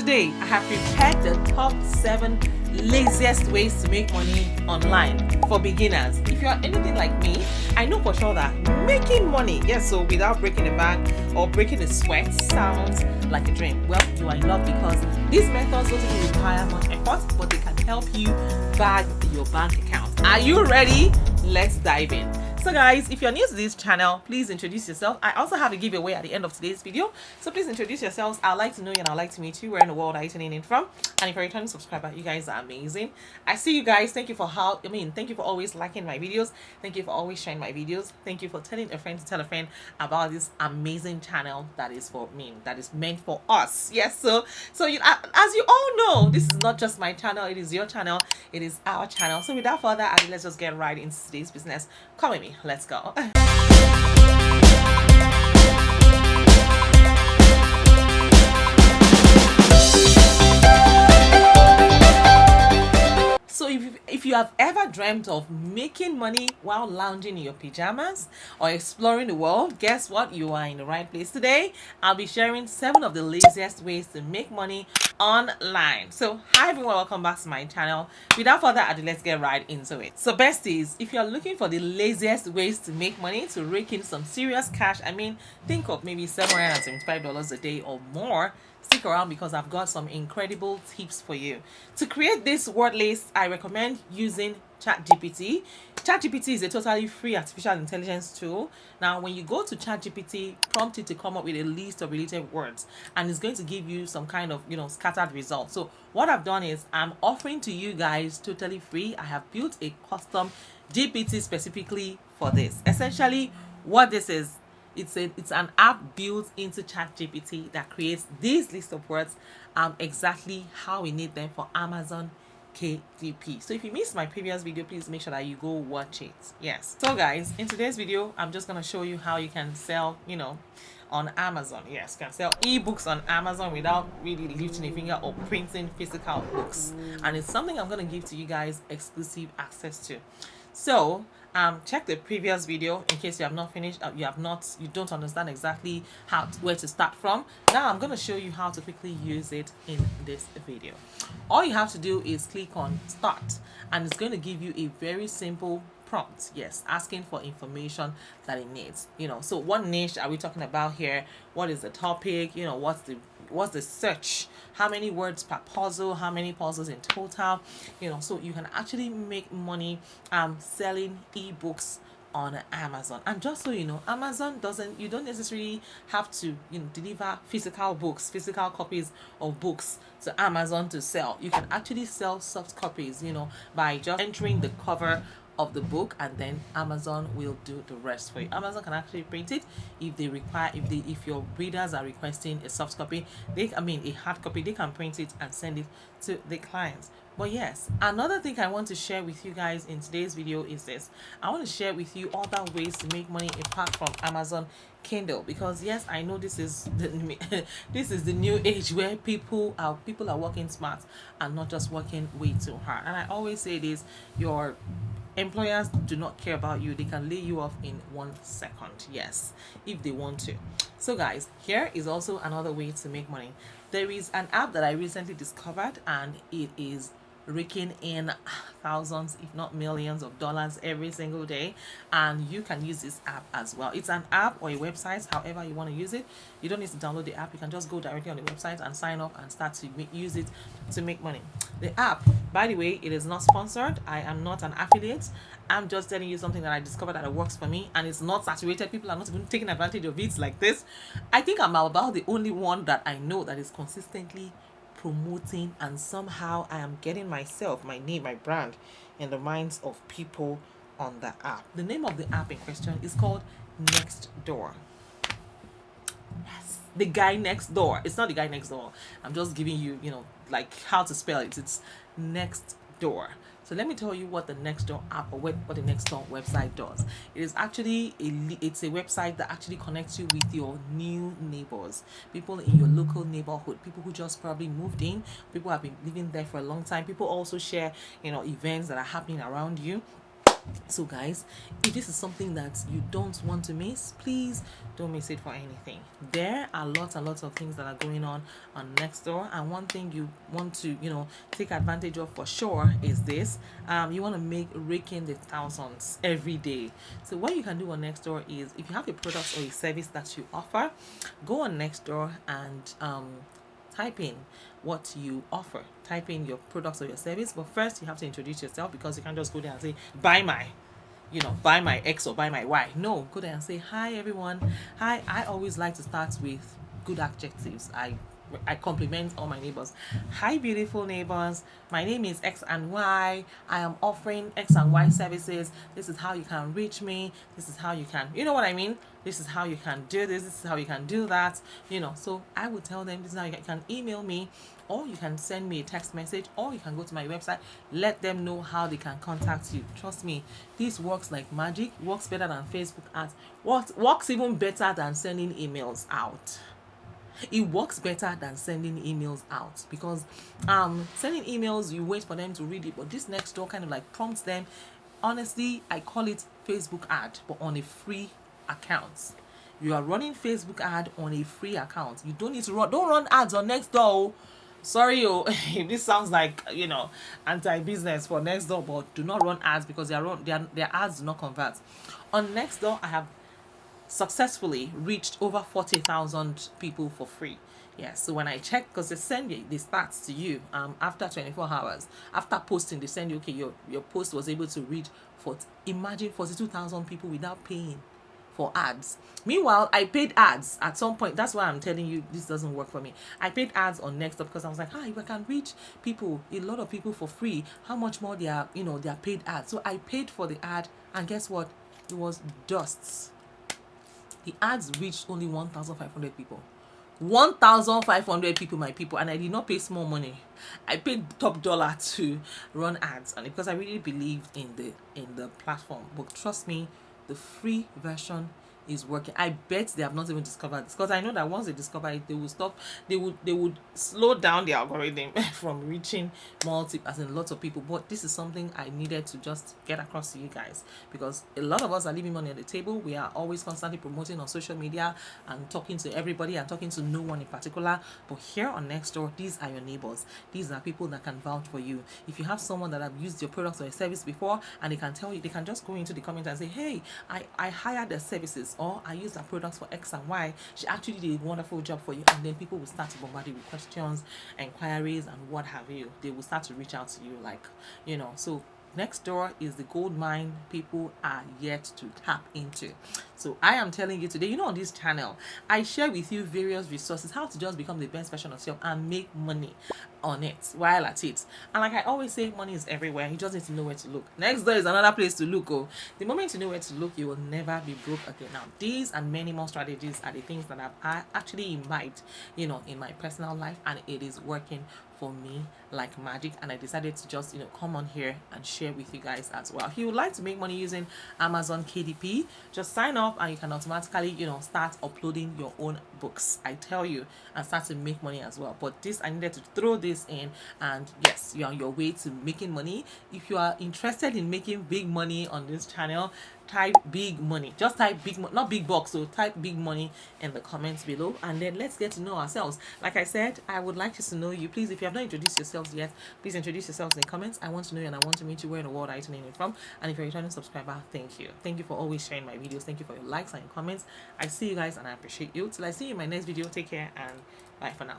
today I have prepared the top 7 laziest ways to make money online for beginners. If you are anything like me, I know for sure that making money, yes, so without breaking the bank or breaking the sweat, sounds like a dream. Well, you are in love because these methods don't even require much effort, but they can help you bag your bank account. Are you ready? Let's dive in. So guys, if you're new to this channel, please introduce yourself. I also have a giveaway at the end of today's video, so please introduce yourselves. I'd like to know you and I'd like to meet you. Where in the world are you tuning in from? And if you're a returning subscriber, you guys are amazing. I see you guys. Thank you for thank you for always liking my videos. Thank you for always sharing my videos. Thank you for telling a friend to tell a friend about this amazing channel that is for me, that is meant for us. Yes, so as you all know, this is not just my channel, it is your channel, it is our channel. So without further ado, let's just get right into today's business. Come with me. Let's go. So if you have ever dreamt of making money while lounging in your pajamas or exploring the world, guess what? You are in the right place today. I'll be sharing 7 of the laziest ways to make money online. So hi everyone, welcome back to my channel. Without further ado, let's get right into it. So besties, if you're looking for the laziest ways to make money, to rake in some serious cash, think of maybe $775 a day or more, stick around because I've got some incredible tips for you. To create this word list, I recommend using ChatGPT. ChatGPT is a totally free artificial intelligence tool. Now, when you go to ChatGPT, prompt it to come up with a list of related words, and it's going to give you some kind of, scattered results. So what I've done is I'm offering to you guys totally free. I have built a custom GPT specifically for this. Essentially, what this is, it's an app built into ChatGPT that creates this list of words exactly how we need them for Amazon KDP. So if you missed my previous video, please make sure that you go watch it. Yes. So guys, in today's video, I'm just going to show you how you can sell, on Amazon. Yes, you can sell ebooks on Amazon without really lifting a finger or printing physical books. And it's something I'm going to give to you guys exclusive access to. So check the previous video in case you have not finished, you don't understand exactly where to start from. Now I'm going to show you how to quickly use it in this video. All you have to do is click on start, and it's going to give you a very simple prompt, yes, asking for information that it needs. So what niche are we talking about here? What is the topic? What's the search? How many words per puzzle? How many puzzles in total? So you can actually make money selling ebooks on Amazon. And just so you know, Amazon you don't necessarily have to deliver physical copies of books to Amazon to sell. You can actually sell soft copies, by just entering the cover of the book, and then Amazon will do the rest for you. Amazon can actually print it if your readers are requesting a soft copy, a hard copy, they can print it and send it to the clients. But yes, another thing I want to share with you guys in today's video is this. I want to share with you other ways to make money apart from Amazon Kindle, because yes, I know this is the new age where people are working smart and not just working way too hard. And I always say this: your employers do not care about you. They can lay you off in 1 second, yes, if they want to. So guys, here is also another way to make money. There is an app that I recently discovered, and it is raking in thousands if not millions of dollars every single day, and you can use this app as well. It's an app or a website, however you want to use it. You don't need to download the app. You can just go directly on the website and sign up and start to use it to make money. The app, by the way, it is not sponsored. I am not an affiliate. I'm just telling you something that I discovered that it works for me, and it's not saturated. People are not even taking advantage of it like this. I think I'm about the only one that I know that is consistently promoting, and somehow I am getting myself, my name, my brand in the minds of people on the app. The name of the app in question is called Next Door. Yes, the guy next door. It's not the guy next door. I'm just giving you, like how to spell it. It's Next Door. So let me tell you what the Nextdoor app or what the Nextdoor website does. It is actually it's a website that actually connects you with your new neighbors, people in your local neighborhood, people who just probably moved in, people who have been living there for a long time. People also share, events that are happening around you. So guys, if this is something that you don't want to miss, please don't miss it for anything. There are lots and lots of things that are going on Nextdoor, and one thing you want to take advantage of for sure is this. You want to rake in the thousands every day. So what you can do on Nextdoor is, if you have a product or a service that you offer, go on Nextdoor and type in what you offer, type in your products or your service. But first you have to introduce yourself, because you can't just go there and say buy my X or buy my Y. No, go there and say, hi everyone. Hi. I always like to start with good adjectives. I compliment all my neighbors. Hi, beautiful neighbors. My name is X and Y. I am offering X and Y services. This is how you can reach me. This is how you can, you know what I mean? This is how you can do this. This is how you can do that. So I would tell them, this is how you can email me, or you can send me a text message, or you can go to my website. Let them know how they can contact you. Trust me, this works like magic. Works better than Facebook ads. Works even better than sending emails out. It works better than sending emails out, because sending emails, you wait for them to read it, but this Nextdoor kind of like prompts them. Honestly, I call it Facebook ad, but on a free account. You are running Facebook ad on a free account. You don't need to don't run ads on Nextdoor. Sorry, if this sounds like anti-business for Nextdoor, but do not run ads, because their ads do not convert. On Nextdoor, I have successfully reached over 40,000 people for free. Yes, so when I check, because they send you the stats to you after 24 hours after posting, they send you, okay, your post was able to reach imagine 42,000 people without paying for ads. Meanwhile, I paid ads at some point. That's why I'm telling you this doesn't work for me. I paid ads on Nextdoor, because I was like, if I can reach a lot of people for free, how much more they are paid ads. So I paid for the ad, and guess what? It was dusts. The ads reached only 1,500 people. 1,500 people, my people, and I did not pay small money. I paid top dollar to run ads, and because I really believed in the platform. But trust me, the free version is working. I bet they have not even discovered this, because I know that once they discover it, they will stop. They would slow down the algorithm from reaching as in lots of people. But this is something I needed to just get across to you guys, because a lot of us are leaving money on the table. We are always constantly promoting on social media and talking to everybody and talking to no one in particular. But here on Nextdoor, these are your neighbors. These are people that can vouch for you. If you have someone that have used your products or a service before, and they can tell you, they can just go into the comments and say, hey, I hired their services, or I used their products for X and Y. She actually did a wonderful job for you. And then people will start to bombard you with questions, inquiries, and what have you. They will start to reach out to you, so Nextdoor is the gold mine people are yet to tap into. So I am telling you today, on this channel, I share with you various resources, how to just become the best version of yourself and make money on it while at it. And like I always say, money is everywhere. You just need to know where to look. Nextdoor is another place to look. The moment you know where to look, you will never be broke again. Now, these and many more strategies are the things that I've actually imbibed, in my personal life, and it is working for me like magic. And I decided to just come on here and share with you guys as well. If you would like to make money using Amazon KDP, just sign up and you can automatically start uploading your own books, I tell you, and start to make money as well. But this, I needed to throw this in, and yes, you're on your way to making money. If you are interested in making big money on this channel, type big money. Just type big money, not big bucks. So type big money in the comments below, and then let's get to know ourselves. Like I said, I would like to know you. Please, if you have not introduced yourselves yet, please introduce yourselves in the comments. I want to know you, and I want to meet you. Where in the world are you tuning in from? And if you're a returning subscriber, thank you. Thank you for always sharing my videos. Thank you for your likes and your comments. I see you guys, and I appreciate you. Till I see you in my next video, take care and bye for now.